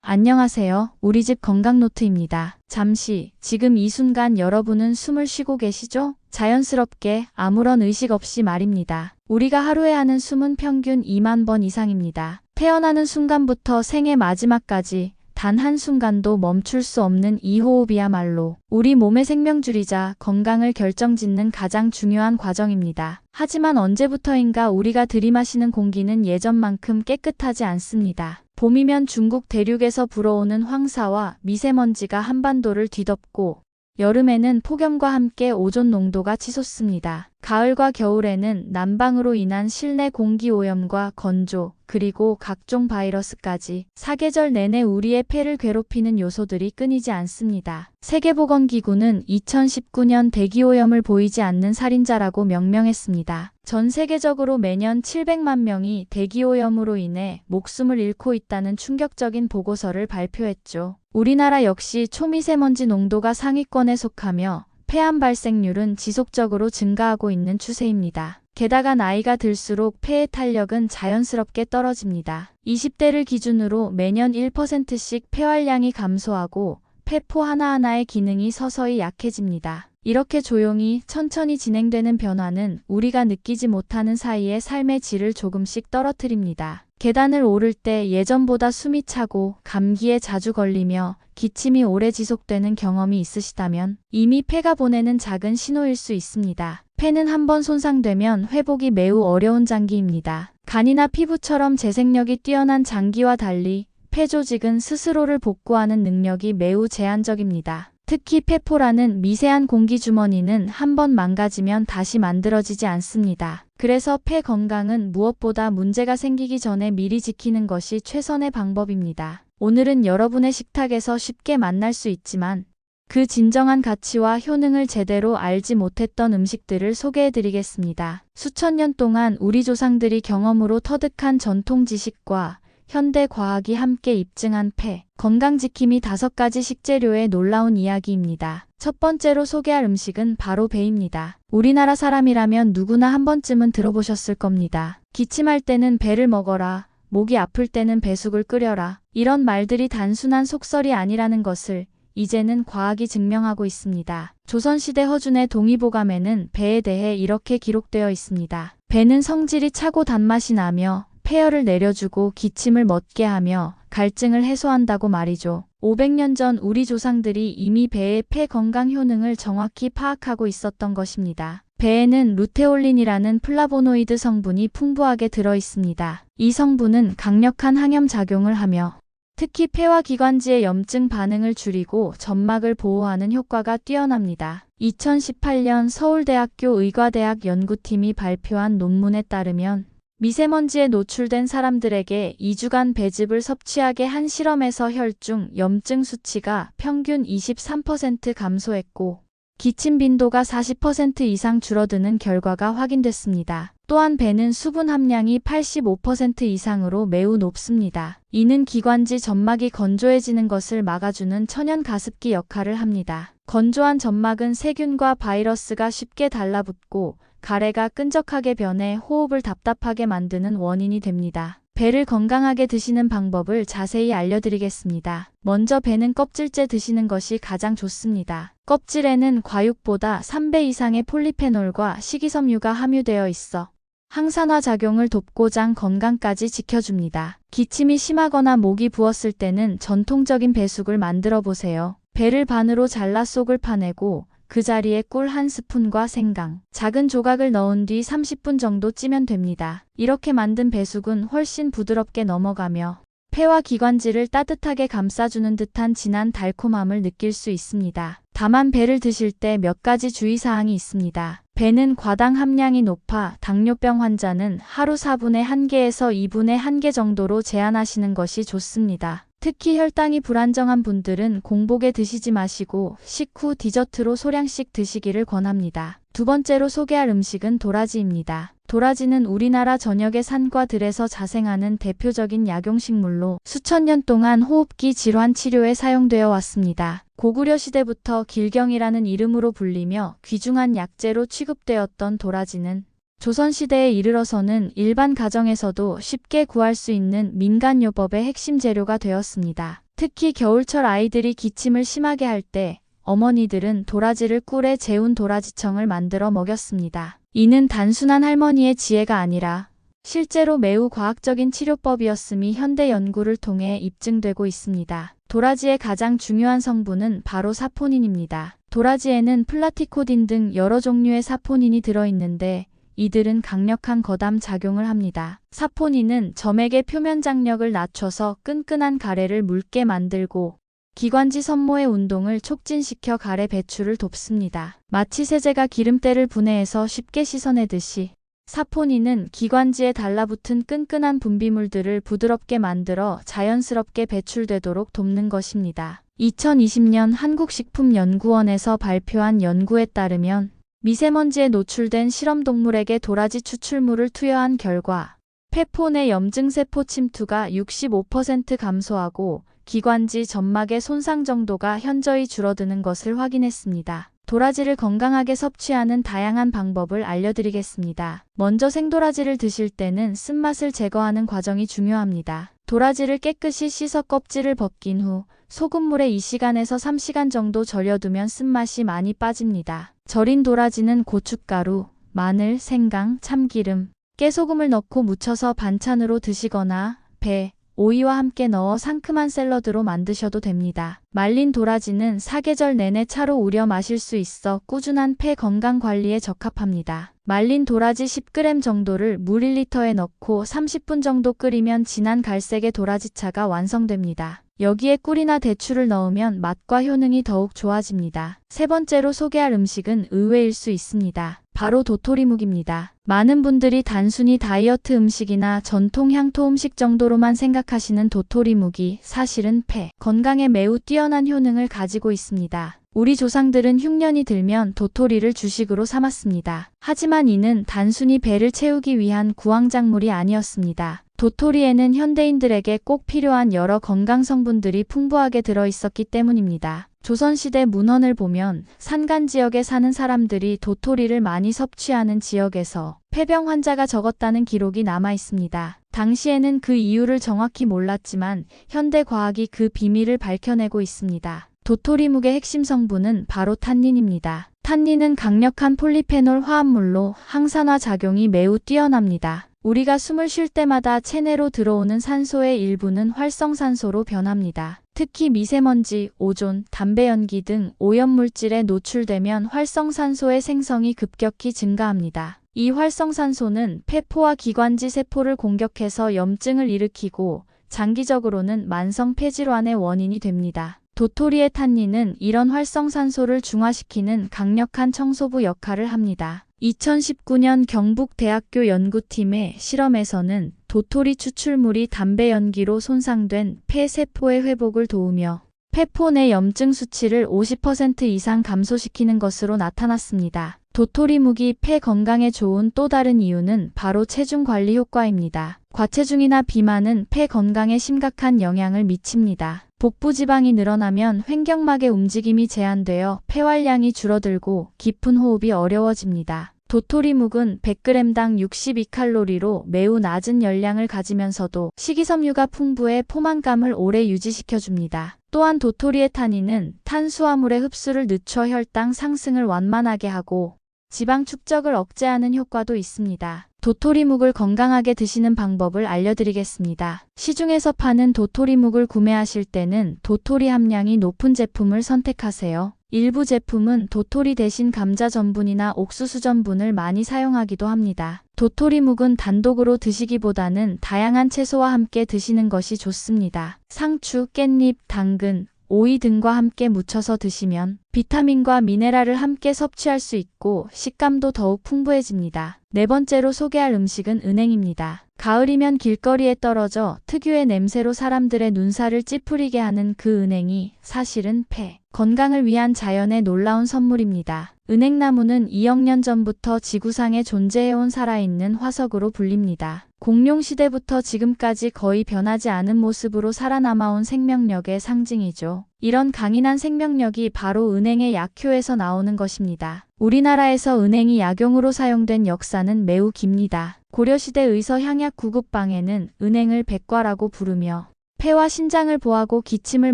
안녕하세요. 우리집 건강노트입니다. 잠시, 지금 이 순간 여러분은 숨을 쉬고 계시죠? 자연스럽게 아무런 의식 없이 말입니다. 우리가 하루에 하는 숨은 평균 2만 번 이상입니다. 태어나는 순간부터 생의 마지막까지 단 한순간도 멈출 수 없는 이 호흡이야말로 우리 몸의 생명줄이자 건강을 결정짓는 가장 중요한 과정입니다. 하지만 언제부터인가 우리가 들이마시는 공기는 예전만큼 깨끗하지 않습니다. 봄이면 중국 대륙에서 불어오는 황사와 미세먼지가 한반도를 뒤덮고 여름에는 폭염과 함께 오존 농도가 치솟습니다. 가을과 겨울에는 난방으로 인한 실내 공기 오염과 건조, 그리고 각종 바이러스까지 사계절 내내 우리의 폐를 괴롭히는 요소들이 끊이지 않습니다. 세계보건기구는 2019년 대기오염을 보이지 않는 살인자라고 명명했습니다. 전 세계적으로 매년 700만 명이 대기오염으로 인해 목숨을 잃고 있다는 충격적인 보고서를 발표했죠. 우리나라 역시 초미세먼지 농도가 상위권에 속하며 폐암 발생률은 지속적으로 증가하고 있는 추세입니다. 게다가 나이가 들수록 폐의 탄력은 자연스럽게 떨어집니다. 20대를 기준으로 매년 1%씩 폐활량이 감소하고 폐포 하나하나의 기능이 서서히 약해집니다. 이렇게 조용히 천천히 진행되는 변화는 우리가 느끼지 못하는 사이에 삶의 질을 조금씩 떨어뜨립니다. 계단을 오를 때 예전보다 숨이 차고 감기에 자주 걸리며 기침이 오래 지속되는 경험이 있으시다면 이미 폐가 보내는 작은 신호일 수 있습니다. 폐는 한번 손상되면 회복이 매우 어려운 장기입니다. 간이나 피부처럼 재생력이 뛰어난 장기와 달리 폐 조직은 스스로를 복구하는 능력이 매우 제한적입니다. 특히 폐포라는 미세한 공기 주머니는 한번 망가지면 다시 만들어지지 않습니다. 그래서 폐 건강은 무엇보다 문제가 생기기 전에 미리 지키는 것이 최선의 방법입니다. 오늘은 여러분의 식탁에서 쉽게 만날 수 있지만 그 진정한 가치와 효능을 제대로 알지 못했던 음식들을 소개해드리겠습니다. 수천 년 동안 우리 조상들이 경험으로 터득한 전통 지식과 현대 과학이 함께 입증한 폐, 건강지킴이 5가지 식재료의 놀라운 이야기입니다. 첫 번째로 소개할 음식은 바로 배입니다. 우리나라 사람이라면 누구나 한 번쯤은 들어보셨을 겁니다. 기침할 때는 배를 먹어라, 목이 아플 때는 배숙을 끓여라. 이런 말들이 단순한 속설이 아니라는 것을 이제는 과학이 증명하고 있습니다. 조선시대 허준의 동의보감에는 배에 대해 이렇게 기록되어 있습니다. 배는 성질이 차고 단맛이 나며 폐열을 내려주고 기침을 멎게 하며 갈증을 해소한다고 말이죠. 500년 전 우리 조상들이 이미 배의 폐 건강 효능을 정확히 파악하고 있었던 것입니다. 배에는 루테올린이라는 플라보노이드 성분이 풍부하게 들어 있습니다. 이 성분은 강력한 항염 작용을 하며 특히 폐와 기관지의 염증 반응을 줄이고 점막을 보호하는 효과가 뛰어납니다. 2018년 서울대학교 의과대학 연구팀이 발표한 논문에 따르면 미세먼지에 노출된 사람들에게 2주간 배즙을 섭취하게 한 실험에서 혈중 염증 수치가 평균 23% 감소했고 기침 빈도가 40% 이상 줄어드는 결과가 확인됐습니다. 또한 배는 수분 함량이 85% 이상으로 매우 높습니다. 이는 기관지 점막이 건조해지는 것을 막아주는 천연 가습기 역할을 합니다. 건조한 점막은 세균과 바이러스가 쉽게 달라붙고 가래가 끈적하게 변해 호흡을 답답하게 만드는 원인이 됩니다. 배를 건강하게 드시는 방법을 자세히 알려드리겠습니다. 먼저 배는 껍질째 드시는 것이 가장 좋습니다. 껍질에는 과육보다 3배 이상의 폴리페놀과 식이섬유가 함유되어 있어 항산화 작용을 돕고 장 건강까지 지켜줍니다. 기침이 심하거나 목이 부었을 때는 전통적인 배숙을 만들어 보세요. 배를 반으로 잘라 속을 파내고 그 자리에 꿀 1스푼과 생강, 작은 조각을 넣은 뒤 30분 정도 찌면 됩니다. 이렇게 만든 배숙은 훨씬 부드럽게 넘어가며 폐와 기관지를 따뜻하게 감싸주는 듯한 진한 달콤함을 느낄 수 있습니다. 다만 배를 드실 때 몇 가지 주의사항이 있습니다. 배는 과당 함량이 높아 당뇨병 환자는 하루 4분의 1개에서 2분의 1개 정도로 제한하시는 것이 좋습니다. 특히 혈당이 불안정한 분들은 공복에 드시지 마시고 식후 디저트로 소량씩 드시기를 권합니다. 두 번째로 소개할 음식은 도라지입니다. 도라지는 우리나라 전역의 산과 들에서 자생하는 대표적인 약용식물로 수천 년 동안 호흡기 질환 치료에 사용되어 왔습니다. 고구려 시대부터 길경이라는 이름으로 불리며 귀중한 약재로 취급되었던 도라지는 조선시대에 이르러서는 일반 가정에서도 쉽게 구할 수 있는 민간요법의 핵심 재료가 되었습니다. 특히 겨울철 아이들이 기침을 심하게 할 때 어머니들은 도라지를 꿀에 재운 도라지청을 만들어 먹였습니다. 이는 단순한 할머니의 지혜가 아니라 실제로 매우 과학적인 치료법이었음이 현대 연구를 통해 입증되고 있습니다. 도라지의 가장 중요한 성분은 바로 사포닌입니다. 도라지에는 플라티코딘 등 여러 종류의 사포닌이 들어있는데 이들은 강력한 거담 작용을 합니다. 사포닌은 점액의 표면 장력을 낮춰서 끈끈한 가래를 묽게 만들고 기관지 섬모의 운동을 촉진시켜 가래 배출을 돕습니다. 마치 세제가 기름때를 분해해서 쉽게 씻어내듯이 사포닌은 기관지에 달라붙은 끈끈한 분비물들을 부드럽게 만들어 자연스럽게 배출되도록 돕는 것입니다. 2020년 한국식품연구원에서 발표한 연구에 따르면 미세먼지에 노출된 실험동물에게 도라지 추출물을 투여한 결과 폐포 내 염증세포 침투가 65% 감소하고 기관지 점막의 손상 정도가 현저히 줄어드는 것을 확인했습니다. 도라지를 건강하게 섭취하는 다양한 방법을 알려드리겠습니다. 먼저 생도라지를 드실 때는 쓴맛을 제거하는 과정이 중요합니다. 도라지를 깨끗이 씻어 껍질을 벗긴 후 소금물에 2시간에서 3시간 정도 절여두면 쓴맛이 많이 빠집니다. 절인 도라지는 고춧가루, 마늘, 생강, 참기름, 깨소금을 넣고 무쳐서 반찬으로 드시거나 배, 오이와 함께 넣어 상큼한 샐러드로 만드셔도 됩니다. 말린 도라지는 사계절 내내 차로 우려 마실 수 있어 꾸준한 폐 건강 관리에 적합합니다. 말린 도라지 10g 정도를 물 1리터에 넣고 30분 정도 끓이면 진한 갈색의 도라지차가 완성됩니다. 여기에 꿀이나 대추를 넣으면 맛과 효능이 더욱 좋아집니다. 세 번째로 소개할 음식은 의외일 수 있습니다. 바로 도토리묵입니다. 많은 분들이 단순히 다이어트 음식이나 전통 향토 음식 정도로만 생각하시는 도토리묵이 사실은 폐 건강에 매우 뛰어난 효능을 가지고 있습니다. 우리 조상들은 흉년이 들면 도토리를 주식으로 삼았습니다. 하지만 이는 단순히 배를 채우기 위한 구황작물이 아니었습니다. 도토리에는 현대인들에게 꼭 필요한 여러 건강 성분들이 풍부하게 들어있었기 때문입니다. 조선시대 문헌을 보면 산간 지역에 사는 사람들이 도토리를 많이 섭취하는 지역에서 폐병 환자가 적었다는 기록이 남아 있습니다. 당시에는 그 이유를 정확히 몰랐지만 현대 과학이 그 비밀을 밝혀내고 있습니다. 도토리묵의 핵심 성분은 바로 탄닌입니다. 탄닌은 강력한 폴리페놀 화합물로 항산화 작용이 매우 뛰어납니다. 우리가 숨을 쉴 때마다 체내로 들어오는 산소의 일부는 활성산소로 변합니다. 특히 미세먼지, 오존, 담배 연기 등 오염물질에 노출되면 활성산소의 생성이 급격히 증가합니다. 이 활성산소는 폐포와 기관지 세포를 공격해서 염증을 일으키고 장기적으로는 만성 폐질환의 원인이 됩니다. 도토리의 탄닌은 이런 활성산소를 중화시키는 강력한 청소부 역할을 합니다. 2019년 경북대학교 연구팀의 실험에서는 도토리 추출물이 담배 연기로 손상된 폐세포의 회복을 도우며 폐포 내 염증 수치를 50% 이상 감소시키는 것으로 나타났습니다. 도토리묵이 폐 건강에 좋은 또 다른 이유는 바로 체중 관리 효과입니다. 과체중이나 비만은 폐 건강에 심각한 영향을 미칩니다. 복부 지방이 늘어나면 횡격막의 움직임이 제한되어 폐활량이 줄어들고 깊은 호흡이 어려워집니다. 도토리묵은 100g당 62칼로리로 매우 낮은 열량을 가지면서도 식이섬유가 풍부해 포만감을 오래 유지시켜줍니다. 또한 도토리의 탄닌은 탄수화물의 흡수를 늦춰 혈당 상승을 완만하게 하고 지방 축적을 억제하는 효과도 있습니다. 도토리묵을 건강하게 드시는 방법을 알려드리겠습니다. 시중에서 파는 도토리묵을 구매하실 때는 도토리 함량이 높은 제품을 선택하세요. 일부 제품은 도토리 대신 감자 전분이나 옥수수 전분을 많이 사용하기도 합니다. 도토리묵은 단독으로 드시기보다는 다양한 채소와 함께 드시는 것이 좋습니다. 상추, 깻잎, 당근, 오이 등과 함께 무쳐서 드시면 비타민과 미네랄을 함께 섭취할 수 있고 식감도 더욱 풍부해집니다. 네 번째로 소개할 음식은 은행입니다. 가을이면 길거리에 떨어져 특유의 냄새로 사람들의 눈살을 찌푸리게 하는 그 은행이 사실은 폐 건강을 위한 자연의 놀라운 선물입니다. 은행나무는 2억 년 전부터 지구상에 존재해온 살아있는 화석으로 불립니다. 공룡 시대부터 지금까지 거의 변하지 않은 모습으로 살아남아온 생명력의 상징이죠. 이런 강인한 생명력이 바로 은행의 약효에서 나오는 것입니다. 우리나라에서 은행이 약용으로 사용된 역사는 매우 깁니다. 고려시대 의서 향약 구급방에는 은행을 백과라고 부르며 폐와 신장을 보하고 기침을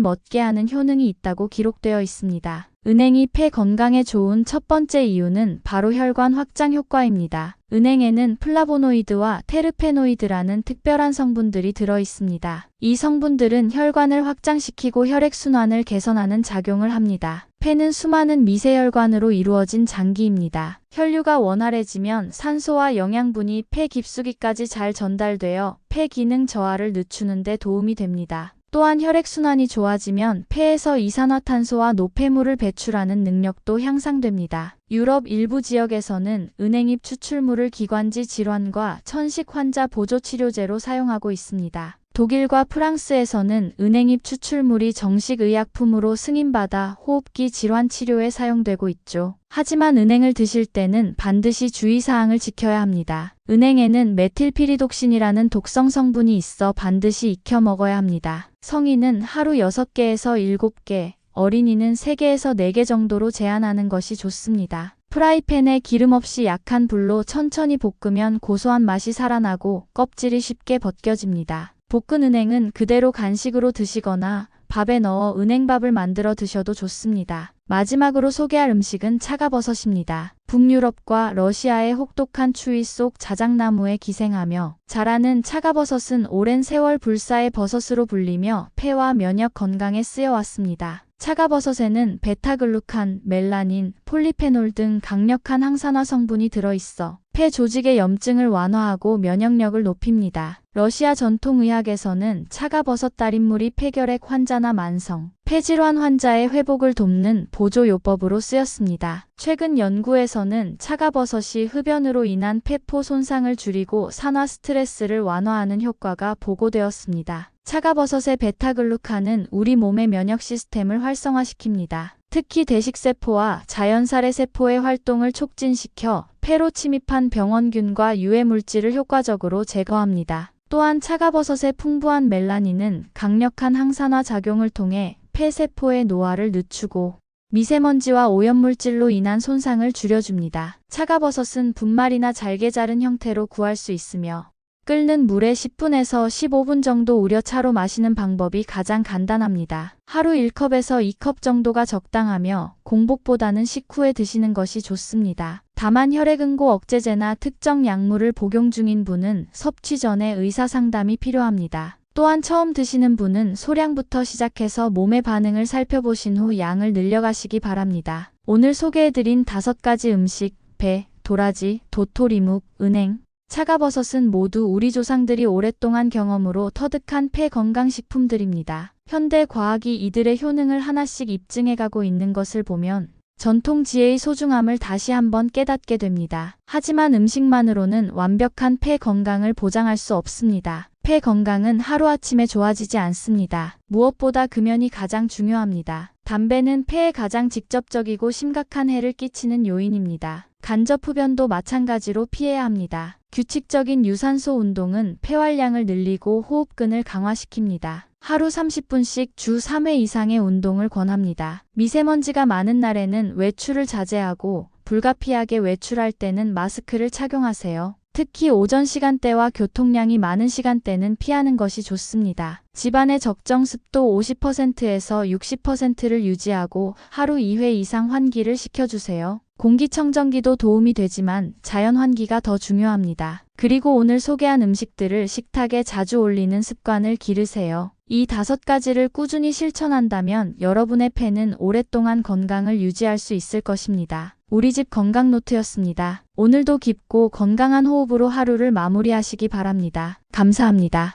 멎게 하는 효능이 있다고 기록되어 있습니다. 은행이 폐 건강에 좋은 첫 번째 이유는 바로 혈관 확장 효과입니다. 은행에는 플라보노이드와 테르페노이드라는 특별한 성분들이 들어 있습니다. 이 성분들은 혈관을 확장시키고 혈액순환을 개선하는 작용을 합니다. 폐는 수많은 미세혈관으로 이루어진 장기입니다. 혈류가 원활해지면 산소와 영양분이 폐 깊숙이까지 잘 전달되어 폐 기능 저하를 늦추는 데 도움이 됩니다. 또한 혈액순환이 좋아지면 폐에서 이산화탄소와 노폐물을 배출하는 능력도 향상됩니다. 유럽 일부 지역에서는 은행잎 추출물을 기관지 질환과 천식 환자 보조 치료제로 사용하고 있습니다. 독일과 프랑스에서는 은행잎 추출물이 정식 의약품으로 승인받아 호흡기 질환 치료에 사용되고 있죠. 하지만 은행을 드실 때는 반드시 주의사항을 지켜야 합니다. 은행에는 메틸피리독신이라는 독성 성분이 있어 반드시 익혀 먹어야 합니다. 성인은 하루 6개에서 7개, 어린이는 3개에서 4개 정도로 제한하는 것이 좋습니다. 프라이팬에 기름 없이 약한 불로 천천히 볶으면 고소한 맛이 살아나고 껍질이 쉽게 벗겨집니다. 볶은 은행은 그대로 간식으로 드시거나 밥에 넣어 은행밥을 만들어 드셔도 좋습니다. 마지막으로 소개할 음식은 차가버섯입니다. 북유럽과 러시아의 혹독한 추위 속 자작나무에 기생하며 자라는 차가버섯은 오랜 세월 불사의 버섯으로 불리며 폐와 면역 건강에 쓰여왔습니다. 차가버섯에는 베타글루칸, 멜라닌, 폴리페놀 등 강력한 항산화 성분이 들어있어 폐 조직의 염증을 완화하고 면역력을 높입니다. 러시아 전통의학에서는 차가버섯 달인물이 폐결핵 환자나 만성, 폐질환 환자의 회복을 돕는 보조요법으로 쓰였습니다. 최근 연구에서는 차가버섯이 흡연으로 인한 폐포 손상을 줄이고 산화 스트레스를 완화하는 효과가 보고되었습니다. 차가버섯의 베타글루칸은 우리 몸의 면역 시스템을 활성화시킵니다. 특히 대식세포와 자연살해 세포의 활동을 촉진시켜 폐로 침입한 병원균과 유해물질을 효과적으로 제거합니다. 또한 차가버섯의 풍부한 멜라닌은 강력한 항산화 작용을 통해 폐세포의 노화를 늦추고 미세먼지와 오염물질로 인한 손상을 줄여줍니다. 차가버섯은 분말이나 잘게 자른 형태로 구할 수 있으며 끓는 물에 10분에서 15분 정도 우려 차로 마시는 방법이 가장 간단합니다. 하루 1컵에서 2컵 정도가 적당하며 공복보다는 식후에 드시는 것이 좋습니다. 다만 혈액응고 억제제나 특정 약물을 복용 중인 분은 섭취 전에 의사상담이 필요합니다. 또한 처음 드시는 분은 소량부터 시작해서 몸의 반응을 살펴보신 후 양을 늘려가시기 바랍니다. 오늘 소개해드린 5가지 음식, 배, 도라지, 도토리묵, 은행, 차가버섯은 모두 우리 조상들이 오랫동안 경험으로 터득한 폐건강식품들입니다. 현대 과학이 이들의 효능을 하나씩 입증해가고 있는 것을 보면 전통 지혜의 소중함을 다시 한번 깨닫게 됩니다. 하지만 음식만으로는 완벽한 폐 건강을 보장할 수 없습니다. 폐 건강은 하루아침에 좋아지지 않습니다. 무엇보다 금연이 가장 중요합니다. 담배는 폐에 가장 직접적이고 심각한 해를 끼치는 요인입니다. 간접 흡연도 마찬가지로 피해야 합니다. 규칙적인 유산소 운동은 폐활량을 늘리고 호흡근을 강화시킵니다. 하루 30분씩 주 3회 이상의 운동을 권합니다. 미세먼지가 많은 날에는 외출을 자제하고 불가피하게 외출할 때는 마스크를 착용하세요. 특히 오전 시간대와 교통량이 많은 시간대는 피하는 것이 좋습니다. 집안의 적정 습도 50%에서 60%를 유지하고 하루 2회 이상 환기를 시켜주세요. 공기청정기도 도움이 되지만 자연 환기가 더 중요합니다. 그리고 오늘 소개한 음식들을 식탁에 자주 올리는 습관을 기르세요. 이 5가지를 꾸준히 실천한다면 여러분의 폐는 오랫동안 건강을 유지할 수 있을 것입니다. 우리집 건강노트였습니다. 오늘도 깊고 건강한 호흡으로 하루를 마무리하시기 바랍니다. 감사합니다.